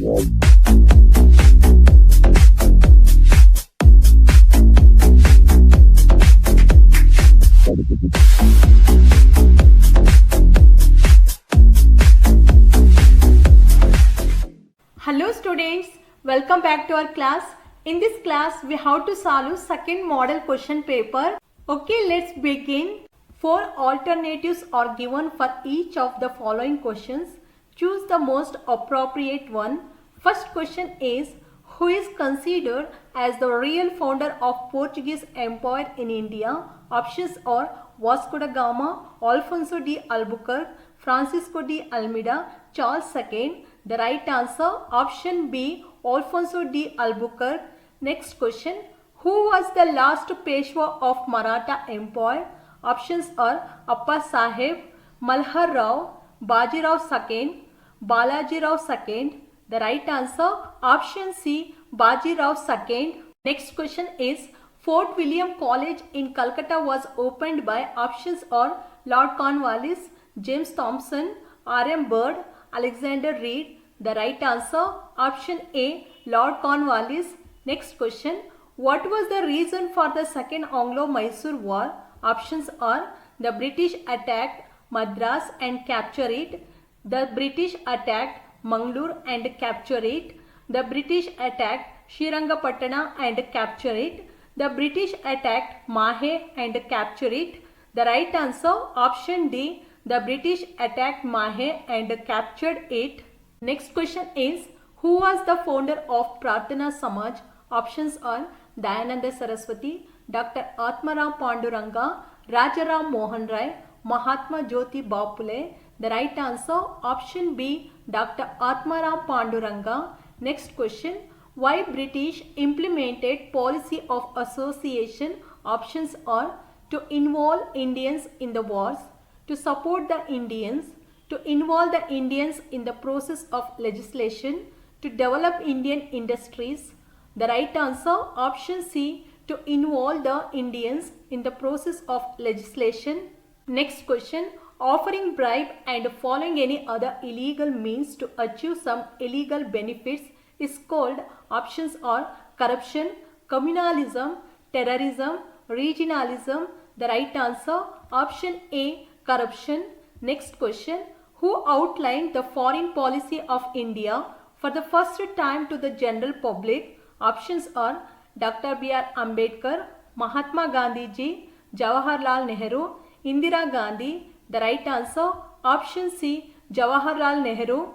Hello students, welcome back to our class. In this class, we have to solve second model question paper. Okay, let's begin. 4 alternatives are given for each of the following questions. Choose the most appropriate one. First question is, who is considered as the real founder of Portuguese Empire in India? Options are Vasco da Gama, Alfonso de Albuquerque, Francisco de Almeida, Charles II. The right answer, option B, Alfonso de Albuquerque. Next question, who was the last Peshwa of Maratha Empire? Options are Appa Sahib, Malhar Rao, Bajirao II, Balaji Rao II. The right answer, option C, Bajirao II. Next question is, Fort William College in Calcutta was opened by, options are Lord Cornwallis, James Thomson, R.M. Bird, Alexander Reed. The right answer, option A, Lord Cornwallis. Next question, what was the reason for the Second Anglo-Mysore War? Options are the British attacked Madras and captured it. The British attacked Mangalore and captured it. The British attacked Srirangapatna and captured it. The British attacked Mahe and captured it. The right answer, option D, the British attacked Mahe and captured it. Next question is, who was the founder of Prarthana Samaj? Options are Dayananda Saraswati, Dr. Atmaram Panduranga, Rajaram Mohan Rai, Mahatma Jyoti Bapule. The right answer, option B, Dr. Atmaram Panduranga. Next question, why British implemented policy of association? Options are to involve Indians in the wars, to support the Indians, to involve the Indians in the process of legislation, to develop Indian industries. The right answer, option C, to involve the Indians in the process of legislation. Next question, offering bribe and following any other illegal means to achieve some illegal benefits is called, options are corruption, communalism, terrorism, regionalism. The right answer, option A, corruption. Next question, who outlined the foreign policy of India for the first time to the general public? Options are Dr. B.R. Ambedkar, Mahatma Gandhi ji, Jawaharlal Nehru, Indira Gandhi. The right answer, option C, Jawaharlal Nehru.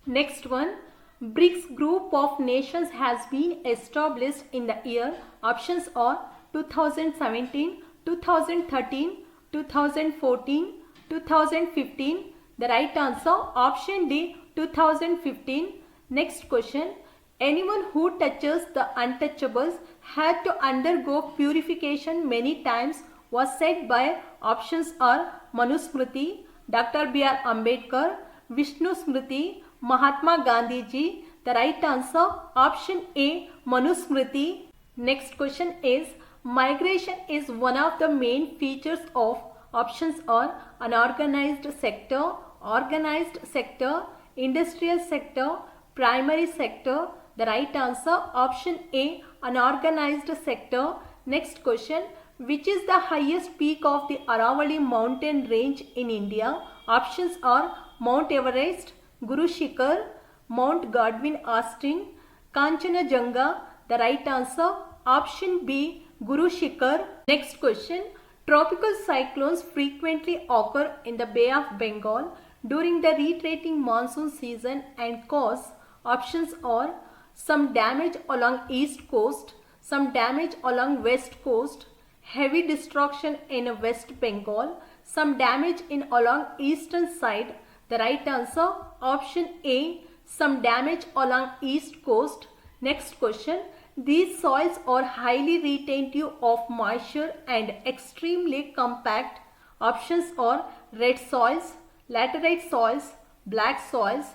Next one, BRICS group of nations has been established in the year. Options are 2017, 2013, 2014, 2015. The right answer, option D, 2015. Next question, anyone who touches the untouchables had to undergo purification many times was said by, options are Manusmriti, Dr. B.R. Ambedkar, Vishnu Smriti, Mahatma Gandhi ji. The right answer, option A, Manusmriti. Next question is, migration is one of the main features of, options are unorganized sector, organized sector, industrial sector, primary sector. The right answer, option A, unorganized sector. Next question, which is the highest peak of the Aravalli mountain range in India? Options are Mount Everest, Guru Shikhar, Mount Godwin Austen, Kanchenjunga. The right answer, option B, Guru Shikhar. Next question, tropical cyclones frequently occur in the Bay of Bengal during the retreating monsoon season and cause, options are some damage along east coast, some damage along west coast, heavy destruction in West Bengal, some damage in along eastern side. The right answer, option A, some damage along east coast. Next question, these soils are highly retentive of moisture and extremely compact. Options are red soils, laterite soils, black soils,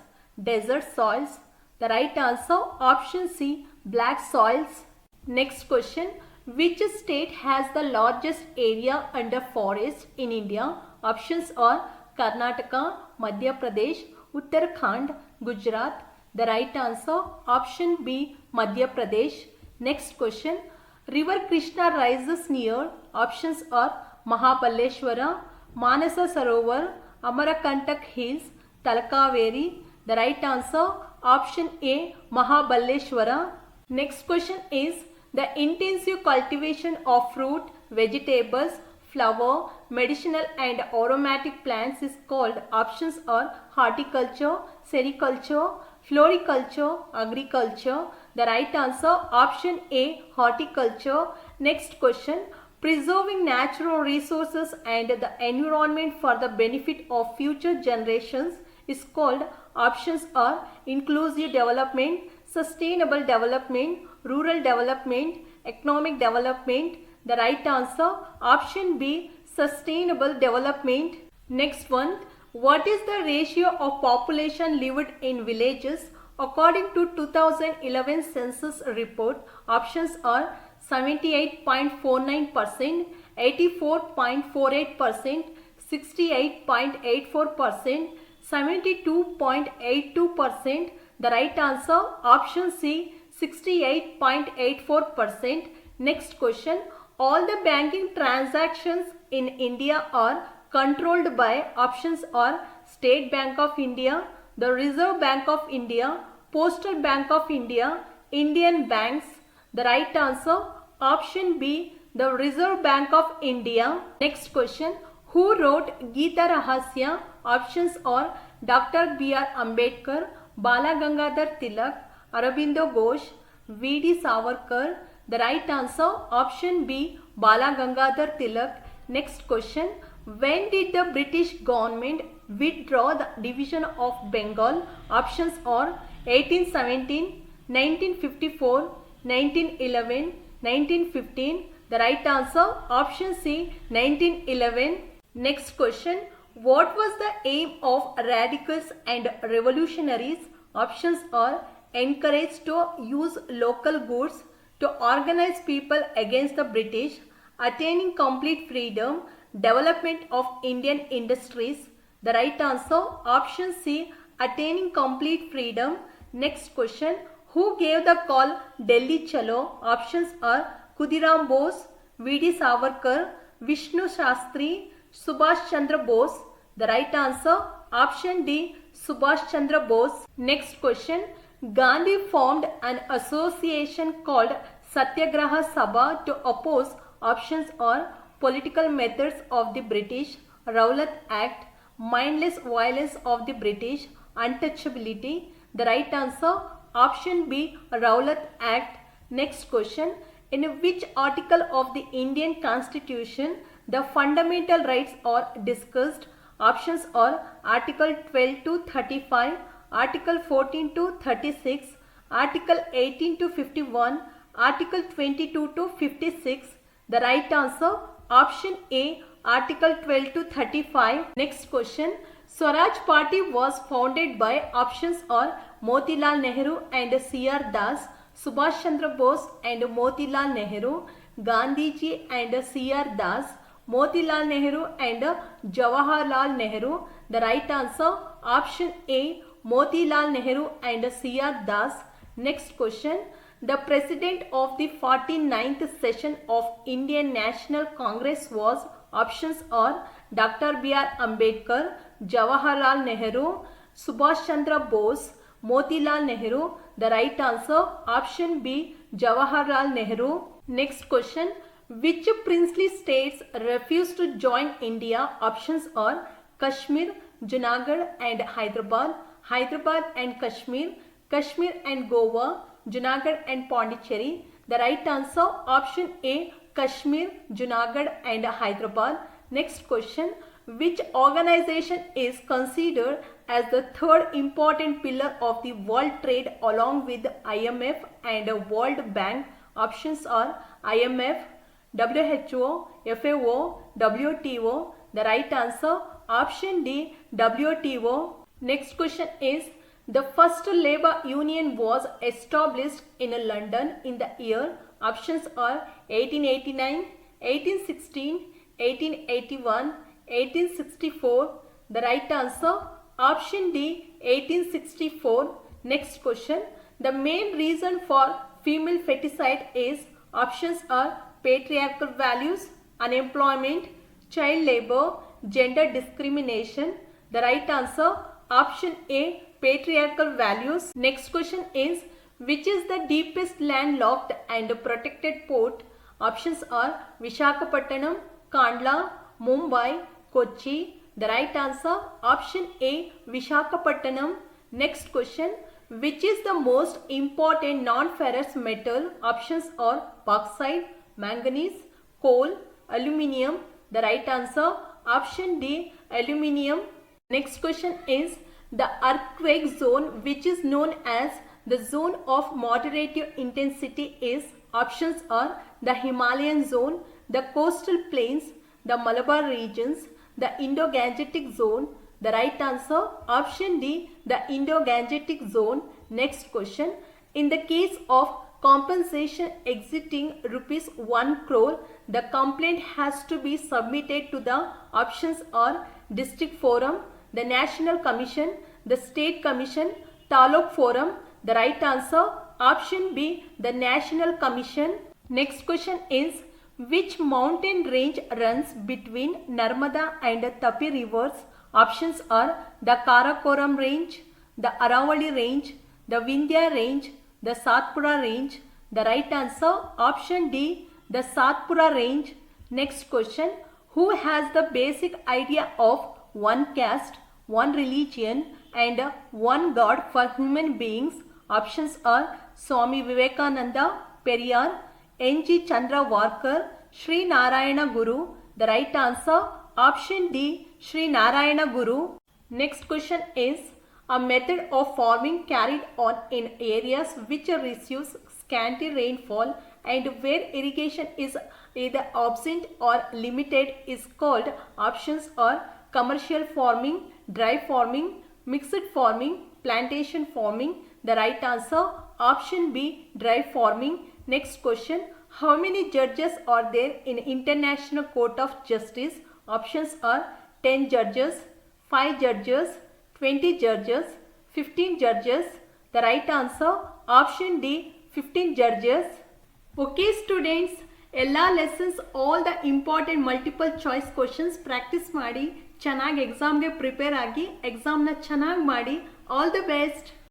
desert soils. The right answer, option C, black soils. Next question, which state has the largest area under forest in India? Options are Karnataka, Madhya Pradesh, Uttarakhand, Gujarat. The right answer option B, Madhya Pradesh. Next question. River Krishna rises near. Options are Mahaballeshwara, Manasa Sarovar, Amarakantak Hills, Talakaveri. The right answer option A, Mahaballeshwara. Next question is the intensive cultivation of fruit, vegetables, flower, medicinal and aromatic plants is called. Options are horticulture, sericulture, floriculture, agriculture. The right answer option A, horticulture. Next question. Preserving natural resources and the environment for the benefit of future generations is called. Options are inclusive development, sustainable development, rural development, economic development. The right answer option B, sustainable development. Next one. What is the ratio of population lived in villages according to 2011 census report? Options are 78.49%, 84.48%, 68.84%, 72.82%. The right answer option C, 68.84%. Next question. All the banking transactions in India are controlled by. Options are State Bank of India, the Reserve Bank of India, Postal Bank of India, Indian banks. The right answer option B, the Reserve Bank of India. Next question. Who wrote Gita Rahasya? Options are Dr. B.R. Ambedkar, Bala Gangadhar Tilak, Aurobindo Ghosh, V.D. Savarkar. The right answer option B, Bala Gangadhar Tilak. Next question. When did the British government withdraw the division of Bengal? Options are 1817, 1954, 1911, 1915. The right answer option C, 1911. Next question. What was the aim of radicals and revolutionaries? Options are encouraged to use local goods, to organize people against the British, attaining complete freedom, development of Indian industries. The right answer option C, attaining complete freedom. Next question. Who gave the call Delhi Chalo? Options are Khudiram Bose, V.D. Savarkar, Vishnu Shastri, Subhash Chandra Bose. The right answer option D, Subhash Chandra Bose. Next question. Gandhi formed an association called Satyagraha Sabha to oppose. Options are political methods of the British, Rowlatt Act, mindless violence of the British, untouchability. The right answer option B, Rowlatt Act. Next question. In which article of the Indian Constitution the fundamental rights are discussed? Options are Article 12 to 35, Article 14 to 36, Article 18 to 51, Article 22 to 56. The right answer option A, Article 12 to 35. Next question. Swaraj Party was founded by. Options are Motilal Nehru and C.R. Das, Subhash Chandra Bose and Motilal Nehru, Gandhiji and C.R. Das, Motilal Nehru and Jawaharlal Nehru. The right answer option A, Motilal Nehru and C.R. Das. Next question. The president of the 49th session of Indian National Congress was. Options are Dr. B.R. Ambedkar, Jawaharlal Nehru, Subhash Chandra Bose, Motilal Nehru. The right answer option B, Jawaharlal Nehru. Next question. Which princely states refused to join India? Options are Kashmir, Junagadh and Hyderabad, Hyderabad and Kashmir, Kashmir and Goa, Junagadh and Pondicherry. The right answer option A, Kashmir, Junagadh and Hyderabad. Next question. Which organization is considered as the third important pillar of the world trade along with IMF and World Bank? Options are IMF, WHO, FAO, WTO. The right answer option D, WTO. Next question is the first labor union was established in London in the year. Options are 1889, 1816, 1881, 1864. The right answer option D, 1864. Next question. The main reason for female feticide is options are patriarchal values, unemployment, child labor, gender discrimination. The right answer option A, patriarchal values. Next question is which is the deepest landlocked and protected port? Options are Visakhapatnam, Kandla, Mumbai, Kochi. The right answer option A, Visakhapatnam. Next question. Which is the most important non-ferrous metal? Options are bauxite, manganese, coal, aluminium. The right answer option D, aluminium. Next question is the earthquake zone which is known as the zone of moderate intensity is. Options are the Himalayan zone, the coastal plains, the Malabar regions, the Indo-Gangetic zone. The right answer option D, the Indo-Gangetic zone. Next question. In the case of compensation exceeding rupees 1 crore, the complaint has to be submitted to the options are district forum, the national commission, the state commission, taluk forum. The right answer option B, the national commission. Next question is which mountain range runs between Narmada and Tapi rivers? Options are the Karakoram range, the Aravali range, the Vindhya range, the Satpura range. The right answer option D, the Satpura range. Next question. Who has the basic idea of one caste, one religion and one God for human beings? Options are Swami Vivekananda, Periyar, N.G. Chandravarkar, Sri Narayana Guru. The right answer option D, Sri Narayana Guru. Next question is a method of farming carried on in areas which receives scanty rainfall and where irrigation is either absent or limited is called. Options are commercial farming, dry farming, mixed farming, plantation farming. The right answer option B, dry farming. Next question. How many judges are there in International Court of Justice? Options are 10 judges, 5 judges, 20 judges, 15 judges. The right answer option D, 15 judges. Okay students, ಎಲ್ಲ lessons all the important multiple choice questions practice ಮಾಡಿ ಚೆನ್ನಾಗಿ ಎಕ್ಸಾಮ್ಗೆ prepare ಆಗಿ ಎಕ್ಸಾಮ್ನ ಚೆನ್ನಾಗಿ ಮಾಡಿ. All the best.